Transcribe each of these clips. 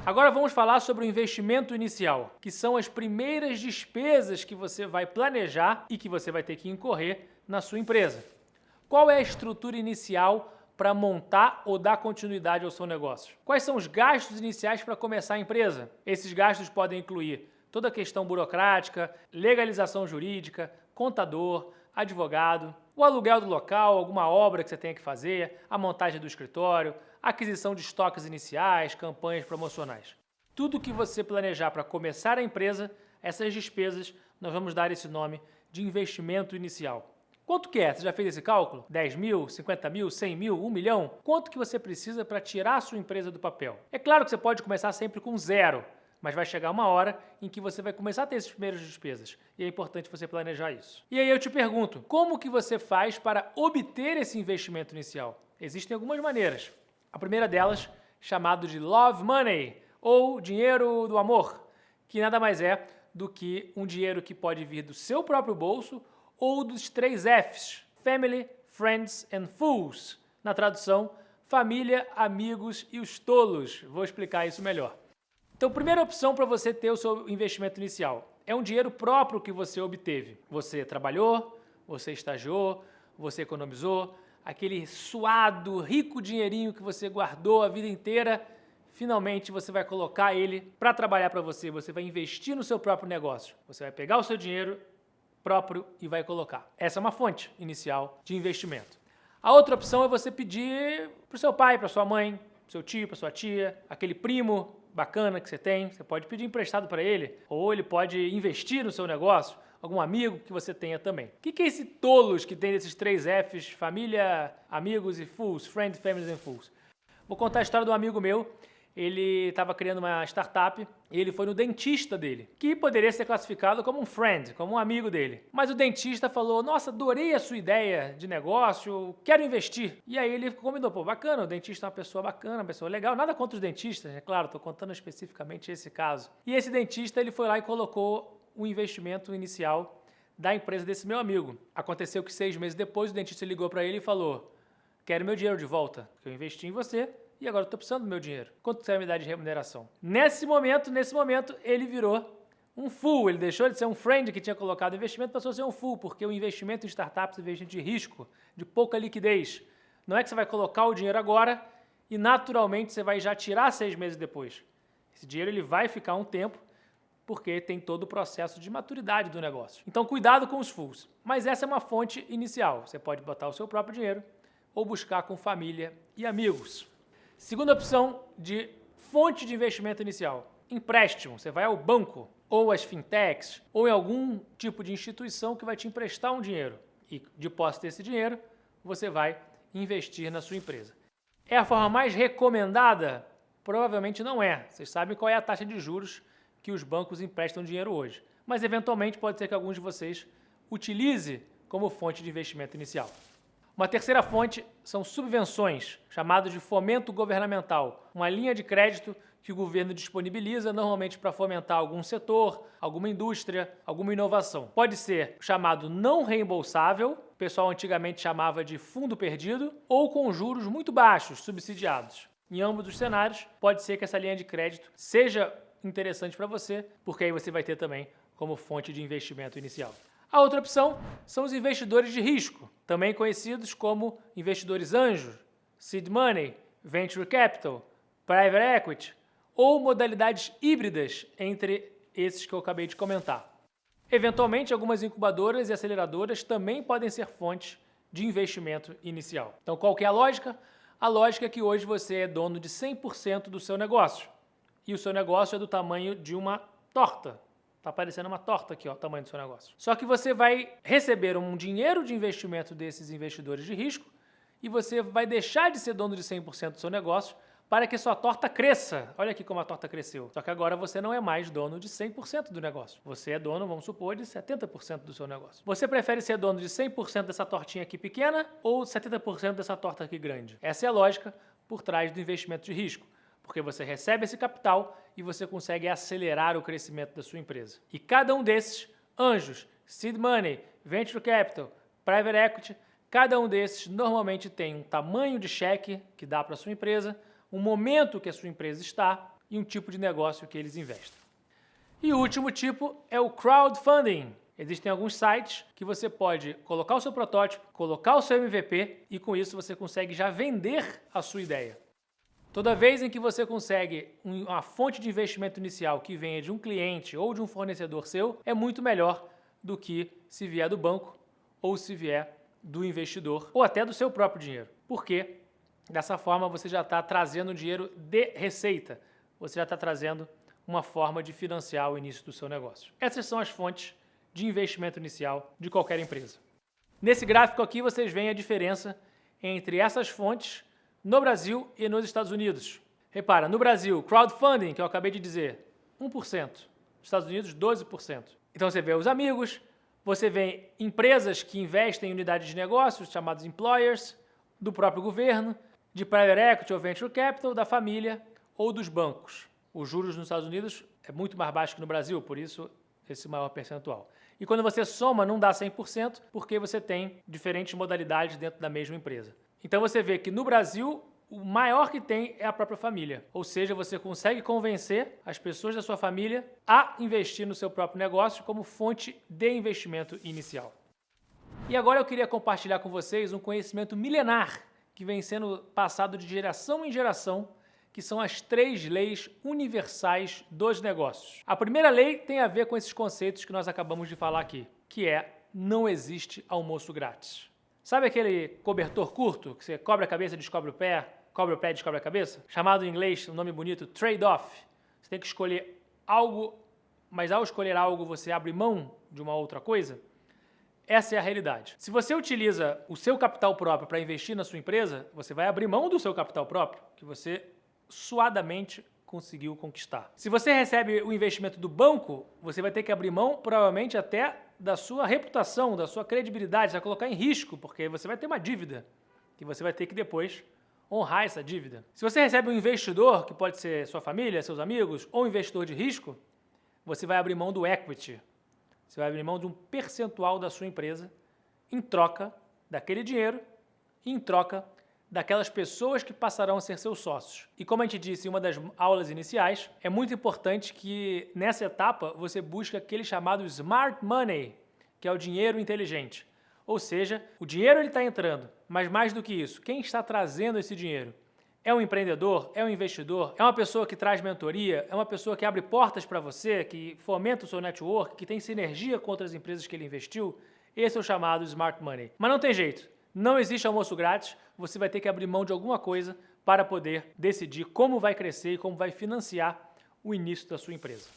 Agora vamos falar sobre o investimento inicial, que são as primeiras despesas que você vai planejar e que você vai ter que incorrer na sua empresa. Qual é a estrutura inicial para montar ou dar continuidade ao seu negócio? Quais são os gastos iniciais para começar a empresa? Esses gastos podem incluir toda a questão burocrática, legalização jurídica, contador, advogado, o aluguel do local, alguma obra que você tenha que fazer, a montagem do escritório, aquisição de estoques iniciais, campanhas promocionais. Tudo que você planejar para começar a empresa, essas despesas, nós vamos dar esse nome de investimento inicial. Quanto que é? Você já fez esse cálculo? 10 mil, 50 mil, 100 mil, 1 milhão? Quanto que você precisa para tirar a sua empresa do papel? É claro que você pode começar sempre com zero, mas vai chegar uma hora em que você vai começar a ter essas primeiras despesas. E é importante você planejar isso. E aí eu te pergunto, como que você faz para obter esse investimento inicial? Existem algumas maneiras. A primeira delas, chamado de Love Money, ou dinheiro do amor, que nada mais é do que um dinheiro que pode vir do seu próprio bolso ou dos 3 Fs, Family, Friends and Fools. Na tradução, família, amigos e os tolos. Vou explicar isso melhor. Então, primeira opção para você ter o seu investimento inicial é um dinheiro próprio que você obteve. Você trabalhou, você estagiou, você economizou, aquele suado, rico dinheirinho que você guardou a vida inteira, finalmente você vai colocar ele para trabalhar para você. Você vai investir no seu próprio negócio. Você vai pegar o seu dinheiro próprio e vai colocar. Essa é uma fonte inicial de investimento. A outra opção é você pedir para o seu pai, para sua mãe, para o seu tio, para sua tia, aquele primo bacana que você tem, você pode pedir emprestado para ele, ou ele pode investir no seu negócio, algum amigo que você tenha também. O que é esse tolos que tem esses 3 Fs, família, amigos e fools, friends, families and fools? Vou contar a história de um amigo meu. Ele estava criando uma startup e ele foi no dentista dele, que poderia ser classificado como um friend, como um amigo dele. Mas o dentista falou, nossa, adorei a sua ideia de negócio, quero investir. E aí ele combinou, pô, bacana, o dentista é uma pessoa bacana, uma pessoa legal, nada contra os dentistas, é claro, estou contando especificamente esse caso. E esse dentista, ele foi lá e colocou o investimento inicial da empresa desse meu amigo. Aconteceu que 6 meses depois o dentista ligou para ele e falou, quero meu dinheiro de volta, porque eu investi em você, e agora eu estou precisando do meu dinheiro. Quanto você vai me dar de remuneração? Nesse momento, ele virou um fool. Ele deixou de ser um friend que tinha colocado investimento, passou a ser um fool, porque o investimento em startups é um investimento de risco, de pouca liquidez. Não é que você vai colocar o dinheiro agora e naturalmente você vai já tirar 6 meses depois. Esse dinheiro ele vai ficar um tempo, porque tem todo o processo de maturidade do negócio. Então, cuidado com os fools. Mas essa é uma fonte inicial. Você pode botar o seu próprio dinheiro ou buscar com família e amigos. Segunda opção de fonte de investimento inicial, empréstimo. Você vai ao banco, ou às fintechs, ou em algum tipo de instituição que vai te emprestar um dinheiro. E de posse desse dinheiro, você vai investir na sua empresa. É a forma mais recomendada? Provavelmente não é. Vocês sabem qual é a taxa de juros que os bancos emprestam dinheiro hoje. Mas, eventualmente, pode ser que alguns de vocês utilize como fonte de investimento inicial. Uma terceira fonte são subvenções, chamado de fomento governamental, uma linha de crédito que o governo disponibiliza normalmente para fomentar algum setor, alguma indústria, alguma inovação. Pode ser chamado não reembolsável, o pessoal antigamente chamava de fundo perdido, ou com juros muito baixos, subsidiados. Em ambos os cenários, pode ser que essa linha de crédito seja interessante para você, porque aí você vai ter também como fonte de investimento inicial. A outra opção são os investidores de risco, também conhecidos como investidores anjos, seed money, venture capital, private equity, ou modalidades híbridas entre esses que eu acabei de comentar. Eventualmente, algumas incubadoras e aceleradoras também podem ser fontes de investimento inicial. Então, qual que é a lógica? A lógica é que hoje você é dono de 100% do seu negócio, e o seu negócio é do tamanho de uma torta. Está aparecendo uma torta aqui, ó, o tamanho do seu negócio. Só que você vai receber um dinheiro de investimento desses investidores de risco e você vai deixar de ser dono de 100% do seu negócio para que sua torta cresça. Olha aqui como a torta cresceu. Só que agora você não é mais dono de 100% do negócio. Você é dono, vamos supor, de 70% do seu negócio. Você prefere ser dono de 100% dessa tortinha aqui pequena ou 70% dessa torta aqui grande? Essa é a lógica por trás do investimento de risco. Porque você recebe esse capital e você consegue acelerar o crescimento da sua empresa. E cada um desses, anjos, seed money, venture capital, private equity, cada um desses normalmente tem um tamanho de cheque que dá para a sua empresa, um momento que a sua empresa está e um tipo de negócio que eles investem. E o último tipo é o crowdfunding. Existem alguns sites que você pode colocar o seu protótipo, colocar o seu MVP e com isso você consegue já vender a sua ideia. Toda vez em que você consegue uma fonte de investimento inicial que venha de um cliente ou de um fornecedor seu, é muito melhor do que se vier do banco ou se vier do investidor ou até do seu próprio dinheiro. Porque dessa forma você já está trazendo dinheiro de receita, você já está trazendo uma forma de financiar o início do seu negócio. Essas são as fontes de investimento inicial de qualquer empresa. Nesse gráfico aqui vocês veem a diferença entre essas fontes no Brasil e nos Estados Unidos. Repara, no Brasil, crowdfunding, que eu acabei de dizer, 1%. Nos Estados Unidos, 12%. Então você vê os amigos, você vê empresas que investem em unidades de negócios, chamados employers, do próprio governo, de private equity ou venture capital, da família ou dos bancos. Os juros nos Estados Unidos é muito mais baixo que no Brasil, por isso esse maior percentual. E quando você soma, não dá 100%, porque você tem diferentes modalidades dentro da mesma empresa. Então você vê que no Brasil, o maior que tem é a própria família. Ou seja, você consegue convencer as pessoas da sua família a investir no seu próprio negócio como fonte de investimento inicial. E agora eu queria compartilhar com vocês um conhecimento milenar que vem sendo passado de geração em geração, que são as 3 leis universais dos negócios. A primeira lei tem a ver com esses conceitos que nós acabamos de falar aqui, que é: não existe almoço grátis. Sabe aquele cobertor curto, que você cobre a cabeça, descobre o pé, descobre a cabeça? Chamado em inglês, um nome bonito, trade-off. Você tem que escolher algo, mas ao escolher algo você abre mão de uma outra coisa? Essa é a realidade. Se você utiliza o seu capital próprio para investir na sua empresa, você vai abrir mão do seu capital próprio, que você suadamente conseguiu conquistar. Se você recebe o investimento do banco, você vai ter que abrir mão, provavelmente até da sua reputação, da sua credibilidade, você vai colocar em risco, porque você vai ter uma dívida, que você vai ter que depois honrar essa dívida. Se você recebe um investidor, que pode ser sua família, seus amigos, ou um investidor de risco, você vai abrir mão do equity, você vai abrir mão de um percentual da sua empresa em troca daquele dinheiro e em troca daquelas pessoas que passarão a ser seus sócios. E como a gente disse em uma das aulas iniciais, é muito importante que nessa etapa você busque aquele chamado smart money, que é o dinheiro inteligente. Ou seja, o dinheiro ele está entrando, mas mais do que isso, quem está trazendo esse dinheiro? É um empreendedor? É um investidor? É uma pessoa que traz mentoria? É uma pessoa que abre portas para você, que fomenta o seu network, que tem sinergia com outras empresas que ele investiu? Esse é o chamado smart money. Mas não tem jeito. Não existe almoço grátis, você vai ter que abrir mão de alguma coisa para poder decidir como vai crescer e como vai financiar o início da sua empresa.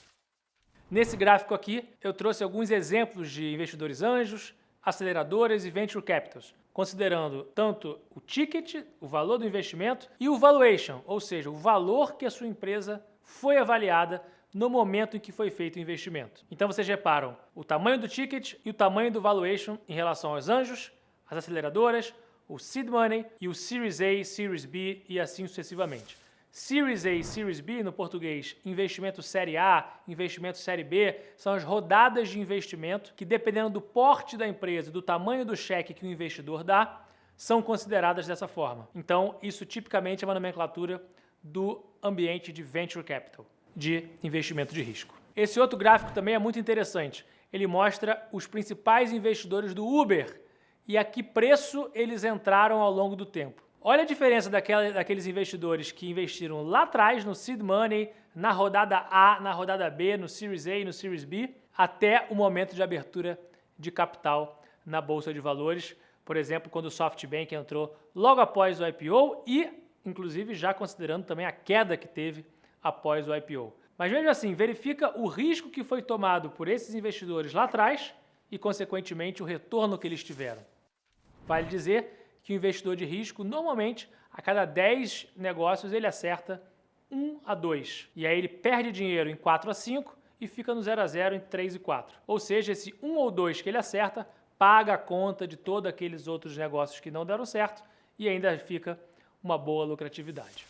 Nesse gráfico aqui, eu trouxe alguns exemplos de investidores anjos, aceleradoras e venture capitals, considerando tanto o ticket, o valor do investimento, e o valuation, ou seja, o valor que a sua empresa foi avaliada no momento em que foi feito o investimento. Então vocês reparam o tamanho do ticket e o tamanho do valuation em relação aos anjos, as aceleradoras, o seed money e o Series A, Series B e assim sucessivamente. Series A e Series B, no português, investimento série A, investimento série B, são as rodadas de investimento que, dependendo do porte da empresa e do tamanho do cheque que o investidor dá, são consideradas dessa forma. Então, isso tipicamente é uma nomenclatura do ambiente de venture capital, de investimento de risco. Esse outro gráfico também é muito interessante. Ele mostra os principais investidores do Uber e a que preço eles entraram ao longo do tempo. Olha a diferença daqueles investidores que investiram lá atrás no seed money, na rodada A, na rodada B, no Series A e no Series B, até o momento de abertura de capital na Bolsa de Valores. Por exemplo, quando o SoftBank entrou logo após o IPO e, inclusive, já considerando também a queda que teve após o IPO. Mas mesmo assim, verifica o risco que foi tomado por esses investidores lá atrás e, consequentemente, o retorno que eles tiveram. Vale dizer que o investidor de risco, normalmente, a cada 10 negócios, ele acerta 1 a 2. E aí ele perde dinheiro em 4 a 5 e fica no 0 a 0 em 3 e 4. Ou seja, esse 1 ou 2 que ele acerta, paga a conta de todos aqueles outros negócios que não deram certo e ainda fica uma boa lucratividade.